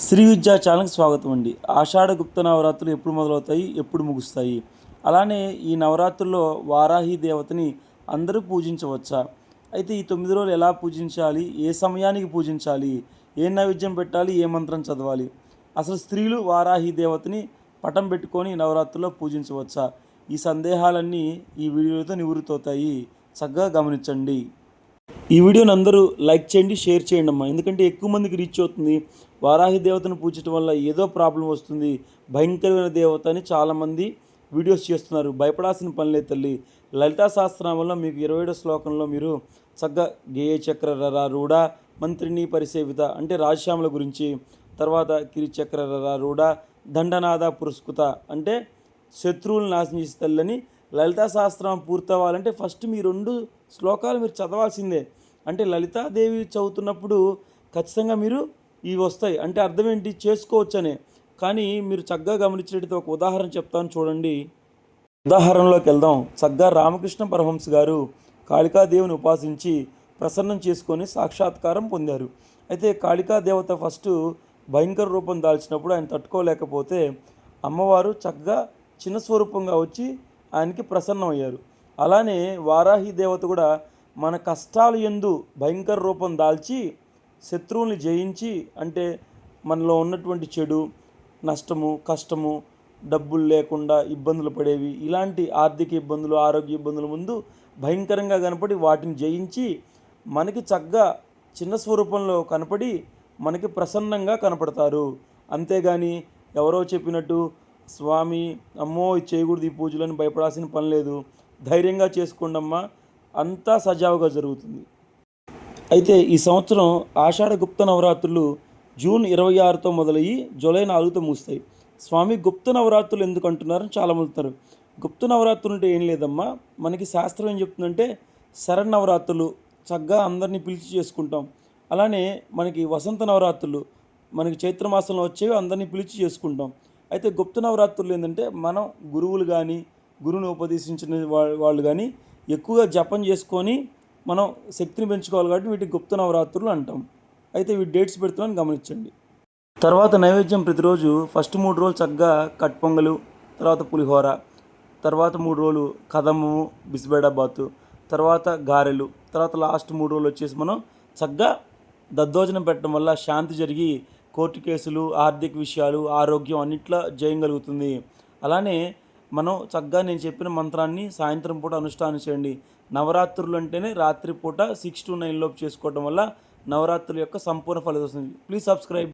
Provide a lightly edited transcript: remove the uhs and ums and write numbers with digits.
శ్రీ విద్యా ఛానల్కి స్వాగతం అండి. ఆషాఢ గుప్త నవరాత్రులు ఎప్పుడు మొదలవుతాయి, ఎప్పుడు ముగుస్తాయి? అలానే ఈ నవరాత్రుల్లో వారాహి దేవతని అందరూ పూజించవచ్చా? అయితే ఈ 9 రోజులు ఎలా పూజించాలి? ఏ సమయానికి పూజించాలి? ఏ నైవేద్యం పెట్టాలి? ఏ మంత్రం చదవాలి? అసలు స్త్రీలు వారాహి దేవతని పటం పెట్టుకొని నవరాత్రుల్లో పూజించవచ్చా? ఈ సందేహాలన్నీ ఈ వీడియోతో నివృత్తవుతాయి. చక్కగా గమనించండి. ఈ వీడియోని అందరూ లైక్ చేయండి, షేర్ చేయండి అమ్మా. ఎందుకంటే ఎక్కువ మందికి రీచ్ అవుతుంది. వారాహి దేవతను పూజించడం వల్ల ఏదో ప్రాబ్లం వస్తుంది, భయంకరమైన దేవత అని చాలామంది వీడియోస్ చేస్తున్నారు. భయపడాల్సిన పని లేదు తల్లి. లలితా సహస్రనామంలో మీకు 27వ శ్లోకంలో మీరు చక్కగా గేయ చక్ర రూఢ మంత్రిని పరిసేవిత అంటే రాజశ్యామల గురించి, తర్వాత కిరిచక్ర రూఢ దండనాద పురస్కృత అంటే శత్రువులు నాశనం చేసే తల్లని లలితా సహస్రనామం పూర్తవ్వాలంటే ఫస్ట్ మీ 2 శ్లోకాలు మీరు చదవాల్సిందే. అంటే లలితాదేవి చదువుతున్నప్పుడు ఖచ్చితంగా మీరు ఇవి వస్తాయి. అంటే అర్థం ఏంటి, చేసుకోవచ్చనే. కానీ మీరు చక్కగా గమనించినట్టయితే ఒక ఉదాహరణ చెప్తాను చూడండి. ఉదాహరణలోకి వెళ్దాం. చక్కగా రామకృష్ణ పరమహంస గారు కాళికాదేవిని ఉపాసించి ప్రసన్నం చేసుకొని సాక్షాత్కారం పొందారు. అయితే కాళికాదేవత ఫస్ట్ భయంకర రూపం దాల్చినప్పుడు ఆయన తట్టుకోలేకపోతే అమ్మవారు చక్కగా చిన్న స్వరూపంగా వచ్చి ఆయనకి ప్రసన్నమయ్యారు. అలానే వారాహి దేవత కూడా మన కష్టాలు యందు భయంకర రూపం దాల్చి శత్రువుల్ని జయించి, అంటే మనలో ఉన్నటువంటి చెడు, నష్టము, కష్టము, డబ్బులు లేకుండా ఇబ్బందులు పడేవి, ఇలాంటి ఆర్థిక ఇబ్బందులు, ఆరోగ్య ఇబ్బందుల ముందు భయంకరంగా కనపడి వాటిని జయించి మనకి చక్కగా చిన్న స్వరూపంలో కనపడి మనకి ప్రసన్నంగా కనపడతారు. అంతేగాని ఎవరో చెప్పినట్టు స్వామి అమ్మో ఇది చేయకూడదు ఈ పూజలని భయపడాల్సిన పని లేదు. ధైర్యంగా చేసుకోండమ్మా, అంతా సజావుగా జరుగుతుంది. అయితే ఈ సంవత్సరం ఆషాఢ గుప్త నవరాత్రులు జూన్ 26తో మొదలయ్యి జూలై 4తో ముగుస్తాయి. స్వామి గుప్త నవరాత్రులు ఎందుకు అంటున్నారని చాలామంది అంటున్నారు. గుప్త నవరాత్రులు అంటే ఏం లేదమ్మా, మనకి శాస్త్రం ఏం చెప్తుందంటే శరన్నవరాత్రులు చక్కగా అందరినీ పిలిచి చేసుకుంటాం. అలానే మనకి వసంత నవరాత్రులు మనకి చైత్రమాసంలో వచ్చేవి అందరినీ పిలిచి చేసుకుంటాం. అయితే గుప్త నవరాత్రులు ఏంటంటే మనం గురువులు కానీ గురువుని ఉపదేశించిన వాళ్ళు కానీ ఎక్కువగా జపం చేసుకొని మనం శక్తిని పెంచుకోవాలి కాబట్టి వీటికి గుప్త నవరాత్రులు అంటాం. అయితే వీటి డేట్స్ పెడుతున్నాను గమనించండి. తర్వాత నైవేద్యం ప్రతిరోజు ఫస్ట్ 3 రోజులు చక్కగా కట్ పొంగలు, తర్వాత పులిహోర, తర్వాత 3 రోజులు కదమ్మము బిసిబేడాబాతు, తర్వాత గారెలు, తర్వాత లాస్ట్ 3 రోజులు వచ్చేసి మనం చక్కగా దద్దోజనం పెట్టడం వల్ల శాంతి జరిగి కోర్టు కేసులు, ఆర్థిక విషయాలు, ఆరోగ్యం అన్నిట్లో జయం కలుగుతుంది. అలానే మనం చక్కగా నేను చెప్పిన మంత్రాన్ని సాయంత్రం పూట అనుష్ఠానించండి. నవరాత్రులు అంటేనే రాత్రిపూట 6 to 9 లోపు చేసుకోవడం వల్ల నవరాత్రుల యొక్క సంపూర్ణ ఫలితం వస్తుంది. Please subscribe.